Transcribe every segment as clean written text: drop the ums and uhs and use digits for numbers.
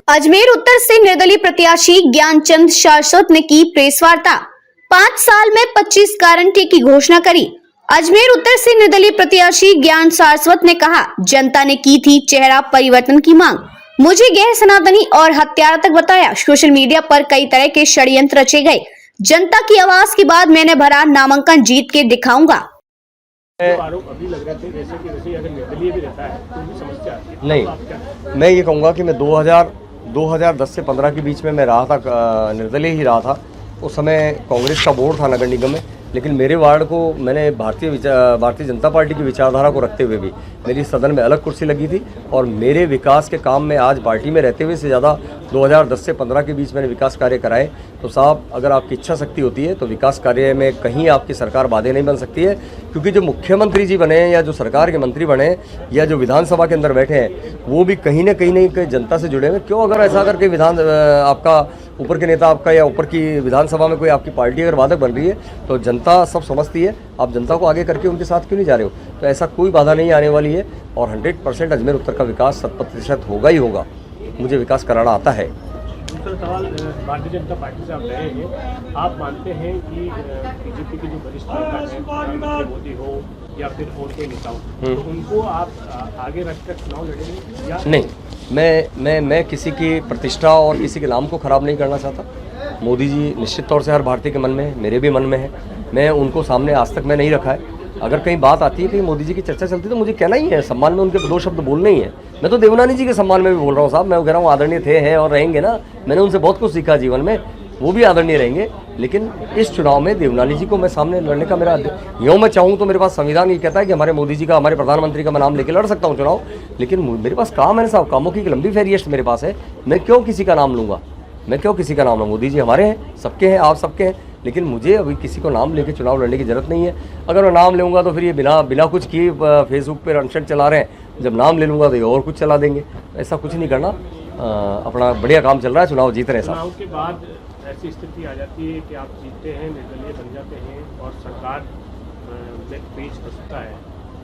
अजमेर उत्तर से निर्दलीय प्रत्याशी ज्ञानचंद शाश्वत ने की प्रेस वार्ता। 5 साल में 25 गारंटी की घोषणा करी। अजमेर उत्तर से निर्दलीय प्रत्याशी ज्ञान शाश्वत ने कहा, जनता ने की थी चेहरा परिवर्तन की मांग, मुझे गैर सनातनी और हत्यारा तक बताया। सोशल मीडिया पर कई तरह के षड्यंत्र रचे गए। जनता की आवाज के बाद मैंने भरा, नामांकन जीत के दिखाऊंगा। आरोप अभी लग रहे थे जैसे कि अगर निर्दलीय भी रहता है तो भी समस्या आती है। नहीं, मैं ये कहूँगा कि मैं 2010 से 15 के बीच में मैं रहा था, निर्दलीय ही रहा था। उस समय कांग्रेस का बोर्ड था नगर निगम में, लेकिन मेरे वार्ड को मैंने भारतीय जनता पार्टी की विचारधारा को रखते हुए भी मेरी सदन में अलग कुर्सी लगी थी और मेरे विकास के काम में आज पार्टी में रहते हुए से ज़्यादा 2010 से 15 के बीच मैंने विकास कार्य कराए। तो साहब, अगर आपकी इच्छा शक्ति होती है तो विकास कार्य में कहीं आपकी सरकार बाधे नहीं बन सकती है, क्योंकि जो मुख्यमंत्री जी बने या जो सरकार के मंत्री बने या जो विधानसभा के अंदर बैठे हैं वो भी कहीं ना कहीं जनता से जुड़े हुए। क्यों अगर ऐसा करके आपका ऊपर के नेता आपका या ऊपर की विधानसभा में कोई आपकी पार्टी अगर बाधक बन रही है तो जनता सब समझती है, आप जनता को आगे करके उनके साथ क्यों नहीं जा रहे हो। तो ऐसा कोई बाधा नहीं आने वाली है और 100% अजमेर उत्तर का विकास 100% होगा ही होगा। मुझे विकास कराना आता है। दूसरा सवाल, भारतीय जनता पार्टी से आप रहे हैं, आप मानते हैं कि बीजेपी के जो वरिष्ठ नेता हैं, प्रधानमंत्री मोदी हो या फिर और कोई नेता हो, तो उनको आप आगे रखकर चुनाव लड़ेंगे या नहीं? मैं किसी की प्रतिष्ठा और किसी के नाम को खराब नहीं करना चाहता। मोदी जी निश्चित तौर से हर भारतीय के मन में है, मेरे भी मन में है। मैं उनको सामने आज तक मैं नहीं रखा है। अगर कहीं बात आती है कि मोदी जी की चर्चा चलती है तो मुझे कहना ही है, सम्मान में उनके 2 शब्द बोलने ही है। मैं तो देवनानी जी के सम्मान में भी बोल रहा हूँ साहब। मैं कह रहा हूँ आदरणीय थे, हैं और रहेंगे ना। मैंने उनसे बहुत कुछ सीखा जीवन में, वो भी आदरणीय रहेंगे। लेकिन इस चुनाव में देवनानी जी को मैं सामने लड़ने का मेरा यूँ मैं चाहूँ तो मेरे पास संविधान ये कहता है कि हमारे मोदी जी का, हमारे प्रधानमंत्री का मैं नाम लेके लड़ सकता हूँ चुनाव। लेकिन मेरे पास काम है साहब, कामों की लंबी फहरिस्त मेरे पास है। मैं क्यों किसी का नाम लूँगा? मैं क्यों किसी का नाम लूँ? मोदी जी हमारे हैं, सबके हैं, आप सबके हैं। लेकिन मुझे अभी किसी को नाम लेके चुनाव लड़ने की जरूरत नहीं है। अगर मैं नाम लूँगा तो फिर ये बिना कुछ किए फेसबुक पे अनशन चला रहे हैं, जब नाम ले लूँगा तो ये और कुछ चला देंगे। ऐसा कुछ नहीं करना। अपना बढ़िया काम चल रहा है, चुनाव जीत रहे हैं साहब। चुनाव के बाद ऐसी स्थिति आ जाती है कि आप जीतते हैं, निर्दलीय बन जाते हैं और सरकार में पेच फंसता है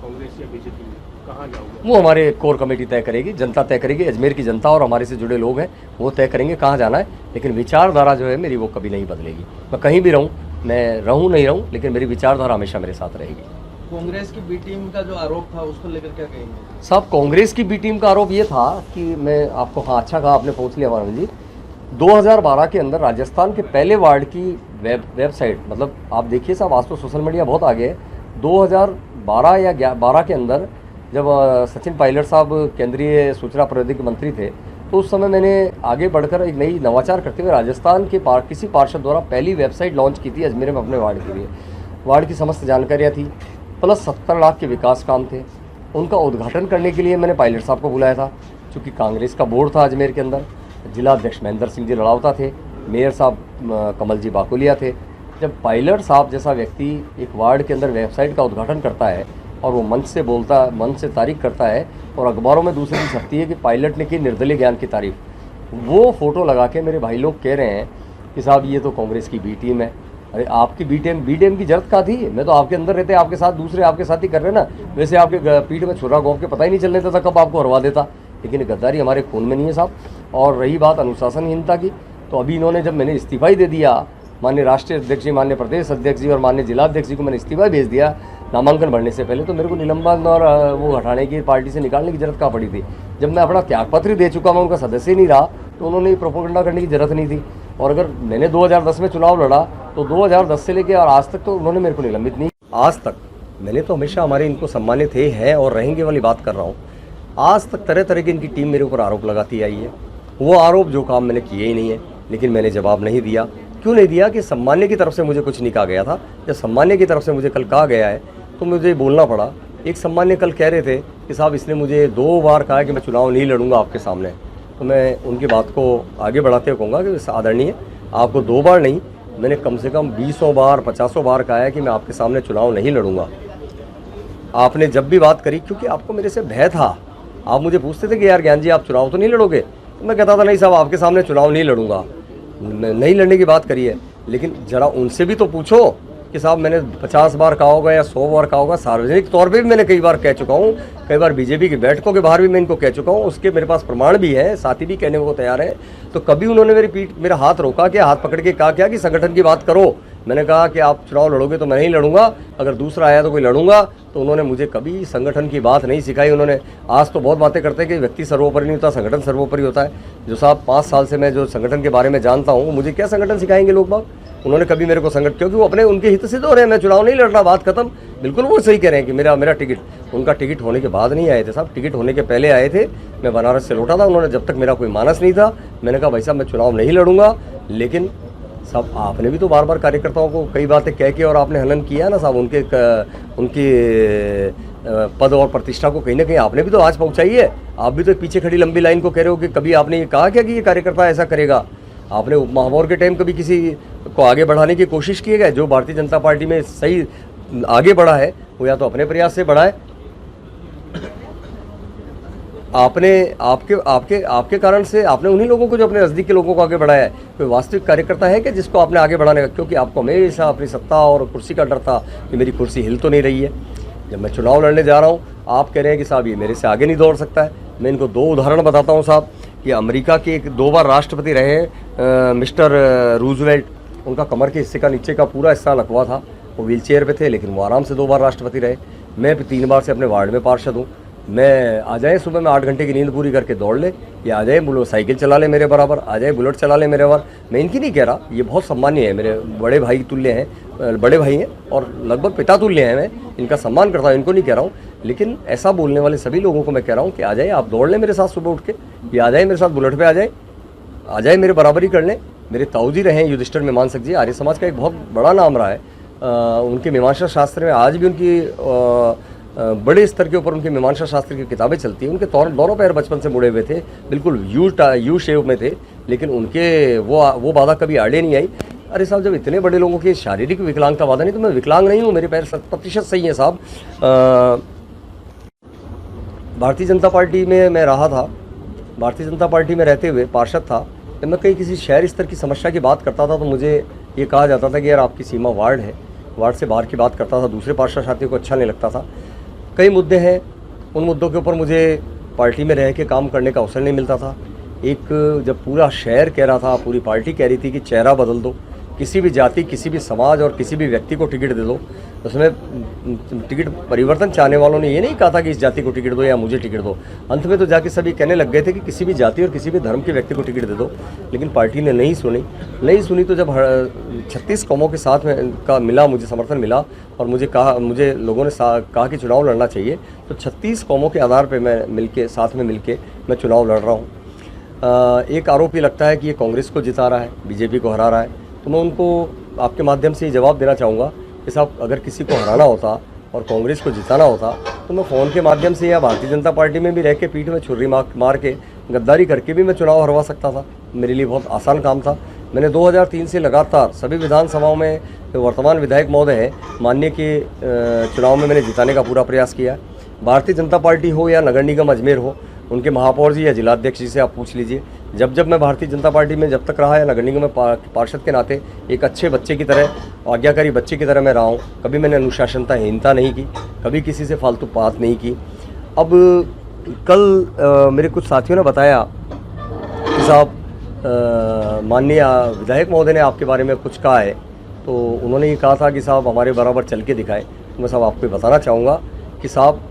कांग्रेस या बीजेपी में, कहाँ जाओगे? वो हमारे कोर कमेटी तय करेगी, जनता तय करेगी। अजमेर की जनता और हमारे से जुड़े लोग हैं वो तय करेंगे कहाँ जाना है। लेकिन विचारधारा जो है मेरी वो कभी नहीं बदलेगी। मैं कहीं भी रहूँ, मैं रहूँ नहीं रहूँ, लेकिन मेरी विचारधारा हमेशा मेरे साथ रहेगी। कांग्रेस की बी टीम का जो आरोप था उसको लेकर क्या कहेंगे साहब? कांग्रेस की बी टीम का आरोप ये था कि मैं आपको, हाँ अच्छा कहा आपने, पूछ लिया मानव जी। 2012 के अंदर राजस्थान के पहले वार्ड की वेबसाइट, मतलब आप देखिए साहब, आज तो सोशल मीडिया बहुत आगे है। 2012 या 12 के अंदर जब सचिन पायलट साहब केंद्रीय सूचना प्रौद्योगिकी मंत्री थे, तो उस समय मैंने आगे बढ़कर एक नई नवाचार करते हुए राजस्थान के किसी पार्षद द्वारा पहली वेबसाइट लॉन्च की थी अजमेर में अपने वार्ड के लिए। वार्ड की समस्त जानकारियाँ थी, प्लस 70 लाख के विकास काम थे। उनका उद्घाटन करने के लिए मैंने पायलट साहब को बुलाया था। चूँकि कांग्रेस का बोर्ड था अजमेर के अंदर, जिला अध्यक्ष महेंद्र सिंह जी लड़ावता थे, मेयर साहब कमल जी बाकुलिया थे। जब पायलट साहब जैसा व्यक्ति एक वार्ड के अंदर वेबसाइट का उद्घाटन करता है और वो मंच से बोलता, मंच से तारीफ करता है और अखबारों में दूसरी चीज़ छपती है कि पायलट ने की निर्दलीय ज्ञान की तारीफ, वो फ़ोटो लगा के मेरे भाई लोग कह रहे हैं कि साहब ये तो कांग्रेस की बी टीम है। अरे आपकी बी टीम की जरूरत क्या थी? मैं तो आपके अंदर रहते, आपके साथ दूसरे आपके साथ ही कर रहे ना। वैसे आपके पीठ में छुरा घोंप के पता ही नहीं चल रहा था कब आपको हरवा देता। लेकिन गद्दारी हमारे खून में नहीं है साहब। और रही बात अनुशासनहीनता की, तो अभी इन्होंने, जब मैंने इस्तीफा ही दे दिया, माननीय राष्ट्रीय अध्यक्ष जी, माननीय प्रदेश अध्यक्ष जी और माननीय जिला अध्यक्ष जी को मैंने इस्तीफा भेज दिया नामांकन भरने से पहले, तो मेरे को निलंबन और वो हटाने की, पार्टी से निकालने की जरूरत कहाँ पड़ी थी? जब मैं अपना त्यागपत्र दे चुका, मैं उनका सदस्य नहीं रहा, तो उन्होंने प्रोपेगेंडा करने की जरूरत नहीं थी। और अगर मैंने 2010 में चुनाव लड़ा तो 2010 से लेकर और आज तक तो उन्होंने मेरे को निलंबित नहीं। आज तक मैंने तो हमेशा हमारे इनको सम्मानित थे, हैं और रहेंगे वाली बात कर रहा हूँ। आज तक तरह तरह की इनकी टीम मेरे ऊपर आरोप लगाती आई है। वो आरोप जो काम मैंने किए ही नहीं है, लेकिन मैंने जवाब नहीं दिया। क्यों नहीं दिया? कि सम्मान्य की तरफ से मुझे कुछ नहीं कहा गया था। जब सम्मान्य की तरफ से मुझे कल कहा गया है तो मुझे बोलना पड़ा। एक सम्मान्य कल कह रहे थे कि साहब इसने मुझे 2 बार कहा कि मैं चुनाव नहीं लड़ूंगा आपके सामने। तो मैं उनकी बात को आगे बढ़ाते हुए कहूँगा कि आदरणीय, आपको 2 बार नहीं, मैंने कम से कम 20 बार 50 बार कहा है कि मैं आपके सामने चुनाव नहीं लड़ूंगा। आपने जब भी बात करी, क्योंकि आपको मेरे से भय था, आप मुझे पूछते थे कि यार ज्ञान जी आप चुनाव तो नहीं लड़ोगे, तो मैं कहता था नहीं साहब आपके सामने चुनाव नहीं लड़ूंगा। नहीं लड़ने की बात करी है, लेकिन ज़रा उनसे भी तो पूछो कि साहब मैंने 50 बार कहा होगा या 100 बार कहा होगा, सार्वजनिक तौर पे भी मैंने कई बार कह चुका हूँ, कई बार बीजेपी की बैठकों के बाहर भी मैं इनको कह चुका हूँ, उसके मेरे पास प्रमाण भी है, साथी भी कहने को तैयार है। तो कभी उन्होंने मेरा हाथ रोका क्या, हाथ पकड़ के कहा क्या कि संगठन की बात करो। मैंने कहा कि आप चुनाव लड़ोगे तो मैं नहीं लड़ूंगा, अगर दूसरा आया तो कोई लड़ूंगा। तो उन्होंने मुझे कभी संगठन की बात नहीं सिखाई। उन्होंने आज तो बहुत बातें करते हैं कि व्यक्ति सर्वोपरि नहीं होता, संगठन सर्वोपरि होता है। जो साहब 5 साल से मैं जो संगठन के बारे में जानता हूँ, मुझे क्या संगठन सिखाएंगे लोग बाग। उन्होंने कभी मेरे को संगठन, क्योंकि वो अपने उनके हित से दो रहे हैं, मैं चुनाव नहीं लड़ रहा, बात खत्म। बिल्कुल वो सही कह रहे हैं कि मेरा टिकट, उनका टिकट होने के बाद नहीं आए थे साहब, टिकट होने के पहले आए थे। मैं बनारस से लौटा था, उन्होंने जब तक मेरा कोई मानस नहीं था, मैंने कहा भाई साहब मैं चुनाव नहीं लड़ूंगा। लेकिन साहब आपने भी तो बार बार कार्यकर्ताओं को कई बातें कह के और आपने हनन किया है ना साहब, उनकी पद और प्रतिष्ठा को कहीं ना कहीं आपने भी तो आज पहुंचाई है। आप भी तो पीछे खड़ी लंबी लाइन को कह रहे हो कि कभी आपने ये कहा क्या कि ये कार्यकर्ता ऐसा करेगा। आपने उप महापौर के टाइम कभी किसी को आगे बढ़ाने की कोशिश की है? जो भारतीय जनता पार्टी में सही आगे बढ़ा है वो या तो अपने प्रयास से बढ़ा है, आपने आपके कारण से आपने उन्हीं लोगों को, जो अपने नज़दीक के लोगों को आगे बढ़ाया है। कोई वास्तविक कार्यकर्ता है कि जिसको आपने आगे बढ़ाने का, क्योंकि आपको हमेशा अपनी सत्ता और कुर्सी का डर था कि मेरी कुर्सी हिल तो नहीं रही है। जब मैं चुनाव लड़ने जा रहा हूँ, आप कह रहे हैं कि साहब ये मेरे से आगे नहीं दौड़ सकता है। मैं इनको 2 उदाहरण बताता हूँ साहब कि अमेरिका के 2 बार राष्ट्रपति रहे हैं मिस्टर रूजवेल्ट, उनका कमर के हिस्से का नीचे का पूरा हिस्सा लकवा था, वो व्हील चेयर पर थे, लेकिन वो आराम से 2 बार राष्ट्रपति रहे। मैं 3 बार से अपने वार्ड में पार्षद हूँ। मैं आ जाए सुबह में 8 घंटे की नींद पूरी करके दौड़ ले, या आ जाए साइकिल चला ले मेरे बराबर, आ जाए बुलेट चला ले मेरे बराबर। मैं इनकी नहीं कह रहा, ये बहुत सम्मानीय है, मेरे बड़े भाई तुल्य हैं, बड़े भाई हैं और लगभग पिता तुल्य हैं। मैं इनका सम्मान करता हूँ, इनको नहीं कह रहा हूँ। लेकिन ऐसा बोलने वाले सभी लोगों को मैं कह रहा हूँ कि आ जाए, आप दौड़ लें मेरे साथ सुबह उठ के, या आ जाए मेरे साथ बुलेट पर, आ जाए मेरे बराबरी कर लें। मेरे ताऊजी रहे हैं युधिष्ठिर मीमांसक जी, आर्य समाज का एक बहुत बड़ा नाम रहा है। उनके मीमांसा शास्त्र में आज भी उनकी बड़े स्तर के ऊपर उनकी मीमांसा शास्त्र की किताबें चलती हैं। उनके दोनों पैर बचपन से मुड़े हुए थे, बिल्कुल यू शेप में थे, लेकिन उनके वो बाधा कभी आड़े नहीं आई। अरे साहब, जब इतने बड़े लोगों की शारीरिक विकलांगता बाधा नहीं, तो मैं विकलांग नहीं हूँ, मेरे पैर 100% सही हैं साहब। भारतीय जनता पार्टी में मैं रहा था, भारतीय जनता पार्टी में रहते हुए पार्षद था। जब मैं कहीं किसी शहर स्तर की समस्या की बात करता था तो मुझे ये कहा जाता था कि यार आपकी सीमा वार्ड है, वार्ड से बाहर की बात करता था, दूसरे पार्षद साथियों को अच्छा नहीं लगता था। कई मुद्दे हैं, उन मुद्दों के ऊपर मुझे पार्टी में रह के काम करने का अवसर नहीं मिलता था। एक जब पूरा शहर कह रहा था, पूरी पार्टी कह रही थी कि चेहरा बदल दो, किसी भी जाति, किसी भी समाज और किसी भी व्यक्ति को टिकट दे दो, उसमें टिकट परिवर्तन चाहने वालों ने ये नहीं कहा था कि इस जाति को टिकट दो या मुझे टिकट दो। अंत में तो जाके सभी कहने लग गए थे कि किसी भी जाति और किसी भी धर्म के व्यक्ति को टिकट दे दो। लेकिन पार्टी ने नहीं सुनी। तो जब 36 कौमों के साथ में का मिला, मुझे समर्थन मिला और मुझे लोगों ने कहा कि चुनाव लड़ना चाहिए, तो 36 कौमों के आधार पर मैं साथ में मिल के मैं चुनाव लड़ रहा हूँ। एक आरोप ये लगता है कि ये कांग्रेस को जिता रहा है, बीजेपी को हरा रहा है। तो मैं उनको आपके माध्यम से ये जवाब देना चाहूँगा कि साहब, अगर किसी को हराना होता और कांग्रेस को जिताना होता तो मैं फ़ोन के माध्यम से या भारतीय जनता पार्टी में भी रह के पीठ में छुरी मार के गद्दारी करके भी मैं चुनाव हरवा सकता था। मेरे लिए बहुत आसान काम था। मैंने 2003 से लगातार सभी विधानसभाओं में जो वर्तमान विधायक महोदय हैं, माननीय के चुनाव में मैंने जिताने का पूरा प्रयास किया। भारतीय जनता पार्टी हो या नगर निगम अजमेर हो, उनके महापौर जी या जिलाध्यक्ष जी से आप पूछ लीजिए। जब मैं भारतीय जनता पार्टी में जब तक रहा या नगर निगम में पार्षद के नाते एक अच्छे बच्चे की तरह, आज्ञाकारी बच्चे की तरह मैं रहा हूँ। कभी मैंने अनुशासनहीनता नहीं की, कभी किसी से फालतू बात नहीं की। अब कल मेरे कुछ साथियों ने बताया कि साहब, माननीय विधायक महोदय ने आपके बारे में कुछ कहा है। तो उन्होंने ये कहा था कि साहब हमारे बराबर चल के दिखाएं। तो मैं साहब आपको बताना चाहूँगा कि साहब,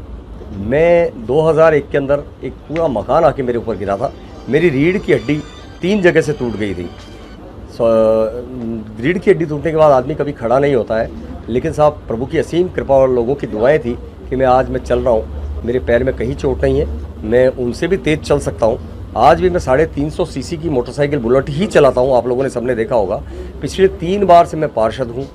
मैं 2001 के अंदर एक पूरा मकान आके मेरे ऊपर गिरा था। मेरी रीढ़ की हड्डी 3 जगह से टूट गई थी। रीढ़ की हड्डी टूटने के बाद आदमी कभी खड़ा नहीं होता है, लेकिन साहब प्रभु की असीम कृपा और लोगों की दुआएं थी कि मैं आज चल रहा हूँ। मेरे पैर में कहीं चोट नहीं है, मैं उनसे भी तेज़ चल सकता हूँ। आज भी मैं 350 सीसी की मोटरसाइकिल बुलेट ही चलाता हूँ। आप लोगों ने सबने देखा होगा। पिछले 3 बार से मैं पार्षद हूँ।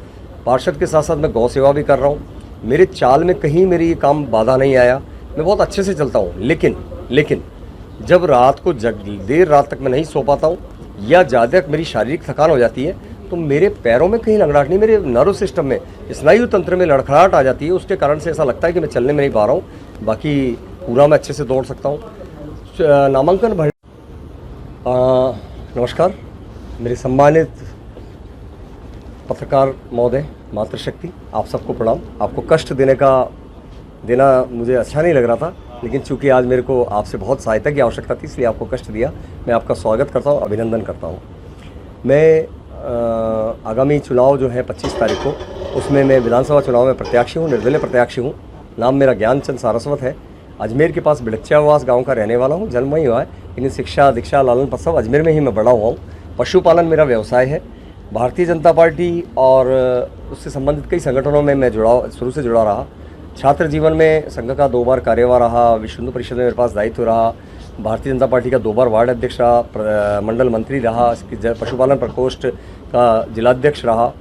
पार्षद के साथ साथ मैं गौ सेवा भी कर रहा हूँ। मेरे चाल में कहीं मेरी ये काम बाधा नहीं आया। मैं बहुत अच्छे से चलता हूँ। लेकिन जब रात को देर रात तक मैं नहीं सो पाता हूँ या ज़्यादा मेरी शारीरिक थकान हो जाती है, तो मेरे पैरों में कहीं लड़खड़ाहट नहीं, मेरे नर्व सिस्टम में, स्नायु तंत्र में लड़खड़ाहट आ जाती है। उसके कारण से ऐसा लगता है कि मैं चलने में नहीं पा रहा हूँ। बाकी पूरा मैं अच्छे से दौड़ सकता हूँ। नामांकन नमस्कार, मेरे सम्मानित पत्रकार महोदय, मातृशक्ति, आप सबको प्रणाम। आपको कष्ट देना मुझे अच्छा नहीं लग रहा था, लेकिन चूंकि आज मेरे को आपसे बहुत सहायता की आवश्यकता थी, इसलिए आपको कष्ट दिया। मैं आपका स्वागत करता हूँ, अभिनंदन करता हूँ। मैं आगामी चुनाव जो है 25 तारीख को, उसमें मैं विधानसभा चुनाव में प्रत्याशी हूँ, निर्दलीय प्रत्याशी हूँ। नाम मेरा ज्ञानचंद सारस्वत है। अजमेर के पास बिड़च्चावास गांव का रहने वाला हूँ, जन्म वहीं हुआ है, लेकिन शिक्षा दीक्षा लालन प्रसव अजमेर में ही मैं बड़ा हुआ हूँ। पशुपालन मेरा व्यवसाय है। भारतीय जनता पार्टी और उससे संबंधित कई संगठनों में मैं शुरू से जुड़ा रहा। छात्र जीवन में संघ का 2 बार कार्यवाह रहा, विश्व हिंदू परिषद में मेरे पास दायित्व रहा, भारतीय जनता पार्टी का 2 बार वार्ड अध्यक्ष रहा, मंडल मंत्री रहा, पशुपालन प्रकोष्ठ का जिलाध्यक्ष रहा।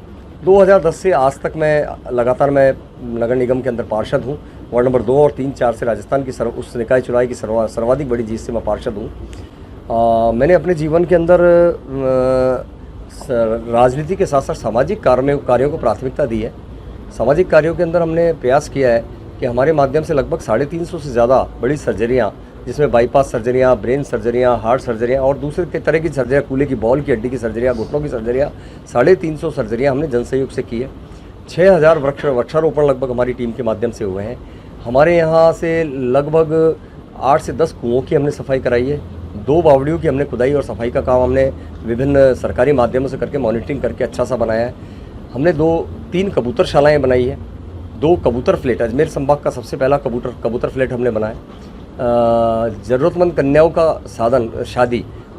2010 से आज तक मैं लगातार नगर निगम के अंदर पार्षद हूँ। वार्ड नंबर 2 और 3, 4 से राजस्थान की उस निकाय चुनाव की सर्वाधिक बड़ी जीत से मैं पार्षद हूँ। मैंने अपने जीवन के अंदर राजनीति के साथ साथ सामाजिक कार्यों को प्राथमिकता दी है। सामाजिक कार्यों के अंदर हमने प्रयास किया है कि हमारे माध्यम से लगभग 350 से ज़्यादा बड़ी सर्जरियाँ, जिसमें बाईपास सर्जरियाँ, ब्रेन सर्जरियाँ, हार्ट सर्जरियाँ और दूसरे तरह की सर्जरियाँ, कूल्हे की बॉल की हड्डी की सर्जरियाँ, घुटनों की सर्जरियाँ, 350 सर्जरियाँ हमने जनसहयोग से की है। 6000 वृक्षारोपण लगभग हमारी टीम के माध्यम से हुए हैं। हमारे यहाँ से लगभग 8 से 10 कुओं की हमने सफाई कराई है। 2 बावड़ियों की हमने खुदाई और सफाई का काम हमने विभिन्न सरकारी माध्यमों से करके मॉनिटरिंग करके अच्छा सा बनाया है। हमने 3 कबूतरशालाएँ बनाई है। 2 कबूतर फ्लैट, अजमेर संभाग का सबसे पहला कबूतर फ्लैट हमने बनाया। ज़रूरतमंद कन्याओं का साधन,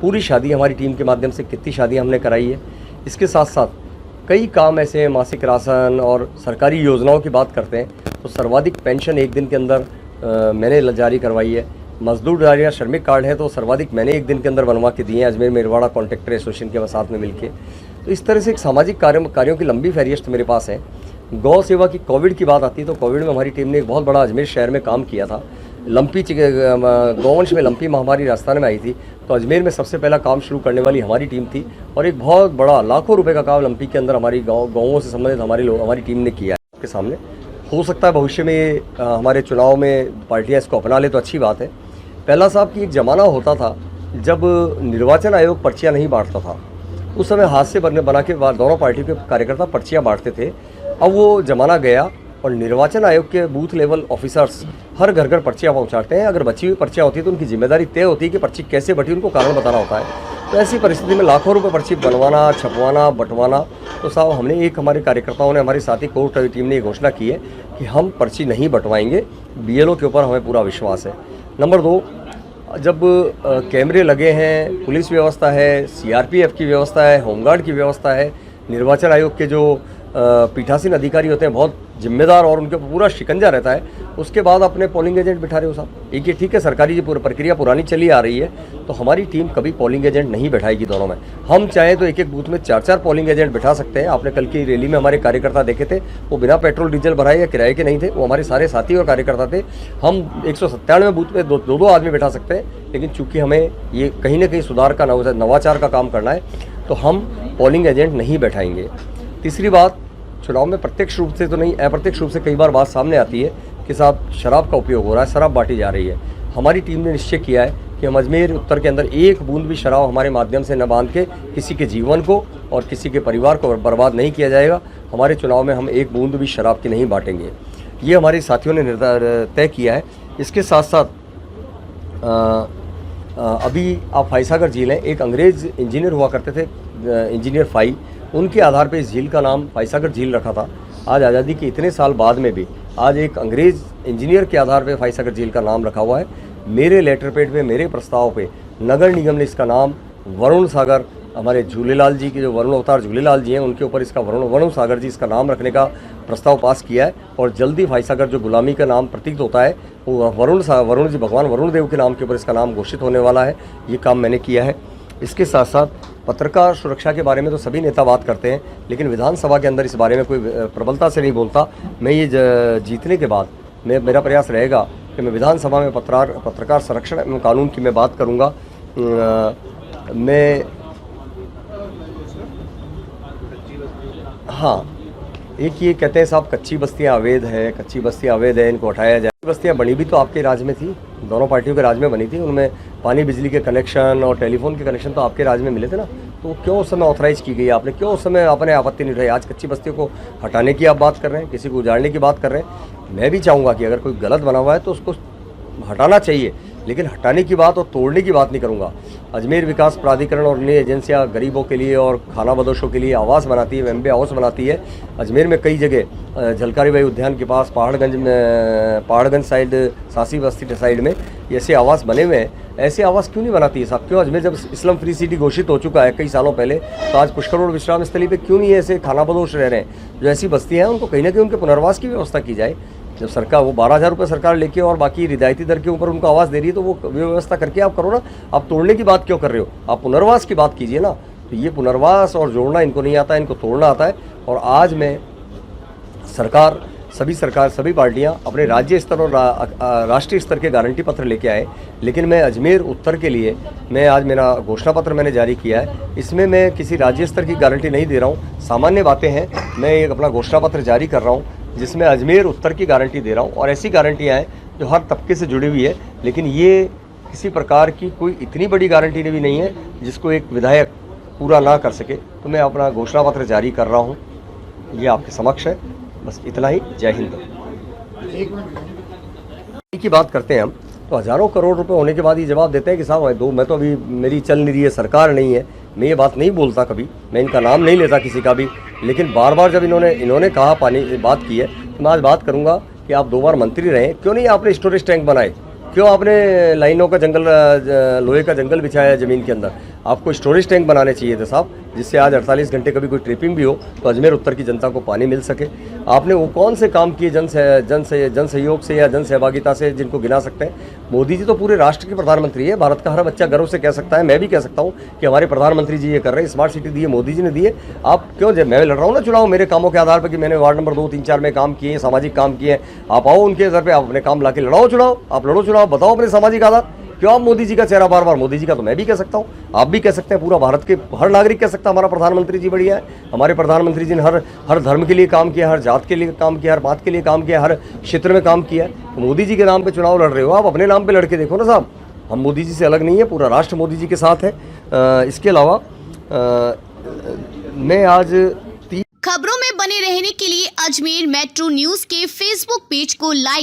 पूरी शादी हमारी टीम के माध्यम से कितनी शादियाँ हमने कराई है। इसके साथ साथ कई काम ऐसे हैं, मासिक राशन और सरकारी योजनाओं की बात करते हैं तो सर्वाधिक पेंशन एक दिन के अंदर मैंने जारी करवाई है। मजदूर या श्रमिक कार्ड है तो सर्वाधिक मैंने एक दिन के अंदर बनवा के दिए हैं अजमेर मेरवाड़ा कॉन्ट्रैक्टर एसोसिएशन के साथ में मिलकर। तो इस तरह से एक सामाजिक कार्यों की लंबी फहरिस्त मेरे पास है। गौ सेवा की कोविड की बात आती है तो कोविड में हमारी टीम ने एक बहुत बड़ा अजमेर शहर में काम किया था। गौवंश में लंपी महामारी राजस्थान में आई थी तो अजमेर में सबसे पहला काम शुरू करने वाली हमारी टीम थी और एक बहुत बड़ा लाखों रुपए का काम लंपी के अंदर हमारी गाँवों से संबंधित हमारी टीम ने किया है। आपके सामने हो सकता है भविष्य में हमारे चुनाव में पार्टियाँ इसको अपना ले तो अच्छी बात है। पहला साहब की एक ज़माना होता था जब निर्वाचन आयोग पर्चियाँ नहीं बांटता था, उस समय हाथ से बना के दोनों पार्टी के कार्यकर्ता पर्चियाँ बांटते थे। अब वो ज़माना गया और निर्वाचन आयोग के बूथ लेवल ऑफिसर्स हर घर पर्चियाँ पहुँचाते हैं। अगर बची हुई पर्चियाँ होती है तो उनकी जिम्मेदारी तय होती है कि पर्ची कैसे बटी, उनको कारण बताना होता है। तो ऐसी परिस्थिति में लाखों रुपए पर्ची बनवाना, छपवाना, बंटवाना, तो साहब हमारे कार्यकर्ताओं ने, हमारी साथी कोर टीम ने ये घोषणा की है कि हम पर्ची नहीं बंटवाएंगे। BLO के ऊपर हमें पूरा विश्वास है। नंबर 2, जब कैमरे लगे हैं, पुलिस व्यवस्था है, CRPF की व्यवस्था है, होमगार्ड की व्यवस्था है, निर्वाचन आयोग के जो पीठासीन अधिकारी होते हैं बहुत जिम्मेदार और उनके पूरा शिकंजा रहता है, उसके बाद अपने पोलिंग एजेंट बिठा रहे हो साहब। एक ये ठीक है, सरकारी जो प्रक्रिया पुरानी चली आ रही है तो हमारी टीम कभी पोलिंग एजेंट नहीं बैठाएगी दोनों में। हम चाहें तो एक बूथ में 4-4 पोलिंग एजेंट बिठा सकते हैं। आपने कल की रैली में हमारे कार्यकर्ता देखे थे, वो बिना पेट्रोल डीजल भराए या किराए के नहीं थे, वो हमारे सारे साथी और कार्यकर्ता थे। हम 197 बूथ में 2-2 आदमी बैठा सकते हैं, लेकिन चूंकि हमें ये कहीं ना कहीं सुधार का नवाचार का काम करना है तो हम पोलिंग एजेंट नहीं बैठाएंगे। तीसरी बात, चुनाव में प्रत्यक्ष रूप से तो नहीं, अप्रत्यक्ष रूप से कई बार बात सामने आती है कि साहब शराब का उपयोग हो रहा है, शराब बांटी जा रही है। हमारी टीम ने निश्चय किया है कि हम अजमेर उत्तर के अंदर एक बूंद भी शराब हमारे माध्यम से न बांध के किसी के जीवन को और किसी के परिवार को बर्बाद नहीं किया जाएगा। हमारे चुनाव में हम एक बूंद भी शराब की नहीं बांटेंगे, ये हमारे साथियों ने तय किया है। इसके साथ साथ अभी आप फाइसागर झील है, एक अंग्रेज़ इंजीनियर हुआ करते थे, इंजीनियर फाई, उनके आधार पे इस झील का नाम फाइसागर झील रखा था। आज आज़ादी के इतने साल बाद में भी आज एक अंग्रेज़ इंजीनियर के आधार पे फाइसागर झील का नाम रखा हुआ है। मेरे लेटर पैड पे, मेरे प्रस्ताव पे नगर निगम ने इसका नाम वरुण सागर, हमारे झूलेलाल जी के जो वरुण अवतार झूलेलाल जी हैं उनके ऊपर इसका वरुण सागर जी इसका नाम रखने का प्रस्ताव पास किया है। और जल्दी फाइसागर जो गुलामी का नाम प्रतीत होता है वो वरुण जी, भगवान वरुण देव के नाम के ऊपर इसका नाम घोषित होने वाला है। ये काम मैंने किया है। इसके साथ साथ पत्रकार सुरक्षा के बारे में तो सभी नेता बात करते हैं, लेकिन विधानसभा के अंदर इस बारे में कोई प्रबलता से नहीं बोलता। मैं ये जीतने के बाद मेरा प्रयास रहेगा कि मैं विधानसभा में पत्रकार संरक्षण एवं कानून की मैं बात करूँगा। मैं हाँ, एक ये कहते हैं साहब कच्ची बस्तियाँ अवैध है, इनको हटाया जाए। बस्तियाँ बनी भी तो आपके राज में थी, दोनों पार्टियों के राज में बनी थी, उनमें पानी बिजली के कनेक्शन और टेलीफोन के कनेक्शन तो आपके राज में मिले थे ना। तो क्यों उस समय ऑथराइज की गई आपने, क्यों उस समय आपने आपत्ति नहीं उठाई? आज कच्ची बस्तियों को हटाने की आप बात कर रहे हैं, किसी को उजाड़ने की बात कर रहे हैं। मैं भी चाहूँगा कि अगर कोई गलत बना हुआ है तो उसको हटाना चाहिए, लेकिन हटाने की बात और तोड़ने की बात नहीं करूँगा। अजमेर विकास प्राधिकरण और अन्य एजेंसियाँ गरीबों के लिए और खाना बदोशों के लिए आवास बनाती है, एम्बे हाउस बनाती है। अजमेर में कई जगह झलकारी बाई उद्यान के पास, पहाड़गंज साइड, सासी बस्ती साइड में ऐसे आवास बने हुए हैं। ऐसे आवास क्यों नहीं बनाती है साहब? क्यों अजमेर जब इस्लाम फ्री सिटी घोषित हो चुका है कई सालों पहले, तो आज पुष्कर रोड विश्राम स्थली पे क्यों नहीं ऐसे खाना बदोश रह रहे हैं? जो ऐसी बस्तियाँ हैं उनको कहीं ना कहीं उनके पुनर्वास की व्यवस्था की जाए। जब सरकार वो 12,000 रुपये सरकार लेके और बाकी रियायती दर के ऊपर उनको आवास दे रही है, तो वो व्यवस्था करके आप करो ना। आप तोड़ने की बात क्यों कर रहे हो? आप पुनर्वास की बात कीजिए ना। तो ये पुनर्वास और जोड़ना इनको नहीं आता है, इनको तोड़ना आता है। और आज मैं सभी पार्टियां अपने राज्य स्तर और राष्ट्रीय स्तर के गारंटी पत्र लेके आए, लेकिन मैं अजमेर उत्तर के लिए मैं आज मेरा घोषणा पत्र मैंने जारी किया है। इसमें मैं किसी राज्य स्तर की गारंटी नहीं दे रहा हूँ, सामान्य बातें हैं। मैं एक अपना घोषणा पत्र जारी कर रहा हूँ जिसमें अजमेर उत्तर की गारंटी दे रहा हूँ, और ऐसी गारंटियाँ हैं जो हर तबके से जुड़ी हुई है। लेकिन ये किसी प्रकार की कोई इतनी बड़ी गारंटी भी नहीं है जिसको एक विधायक पूरा ना कर सके। तो मैं अपना घोषणा पत्र जारी कर रहा हूँ, ये आपके समक्ष है। बस इतना ही। जय हिंद। की बात करते हैं हम, तो हज़ारों करोड़ रुपए होने के बाद ये जवाब देते हैं कि साहब दो, मैं तो अभी मेरी चल नहीं रही है, सरकार नहीं है। मैं ये बात नहीं बोलता कभी, मैं इनका नाम नहीं लेता किसी का भी, लेकिन बार बार जब इन्होंने कहा बात की है, तो मैं आज बात करूंगा कि आप 2 बार मंत्री रहे, क्यों नहीं आपने स्टोरेज टैंक बनाए? क्यों आपने लाइनों का जंगल, लोहे का जंगल बिछाया ज़मीन के अंदर? आपको स्टोरेज टैंक बनाने चाहिए थे साहब, जिससे आज 48 घंटे कभी कोई ट्रिपिंग भी हो तो अजमेर उत्तर की जनता को पानी मिल सके। आपने वो कौन से काम किए जन सहयोग से या जन सहभागिता से जिनको गिना सकते हैं? मोदी जी तो पूरे राष्ट्र के प्रधानमंत्री है। भारत का हर बच्चा गर्व से कह सकता है, मैं भी कह सकता हूँ कि हमारे प्रधानमंत्री जी ये कर रहे हैं। स्मार्ट सिटी दी है, मोदी जी ने दी है। आप क्यों? जब मैं लड़ रहा हूँ ना चुनाव मेरे कामों के आधार पर कि मैंने वार्ड नंबर 2, 3, 4 में काम किए, सामाजिक काम किए, आप आओ उनके आधार पर, आप अपने काम ला के लड़ाओ चुनाव, आप लड़ो चुनाव, बताओ अपने सामाजिक आधार। क्यों आप मोदी जी का चेहरा बार बार? मोदी जी का तो मैं भी कह सकता हूँ, आप भी कह सकते हैं, पूरा भारत के हर नागरिक कह सकता है हमारा प्रधानमंत्री जी बढ़िया है। हमारे प्रधानमंत्री जी ने हर धर्म के लिए काम किया, हर जात के लिए काम किया, हर बात के लिए काम किया, हर क्षेत्र में काम किया। तो मोदी जी के नाम पे चुनाव लड़ रहे हो, आप अपने नाम पे लड़के देखो ना साहब। हम मोदी जी से अलग नहीं है, पूरा राष्ट्र मोदी जी के साथ है। इसके अलावा मैं आज खबरों में बने रहने के लिए अजमेर मेट्रो न्यूज के फेसबुक पेज को लाइक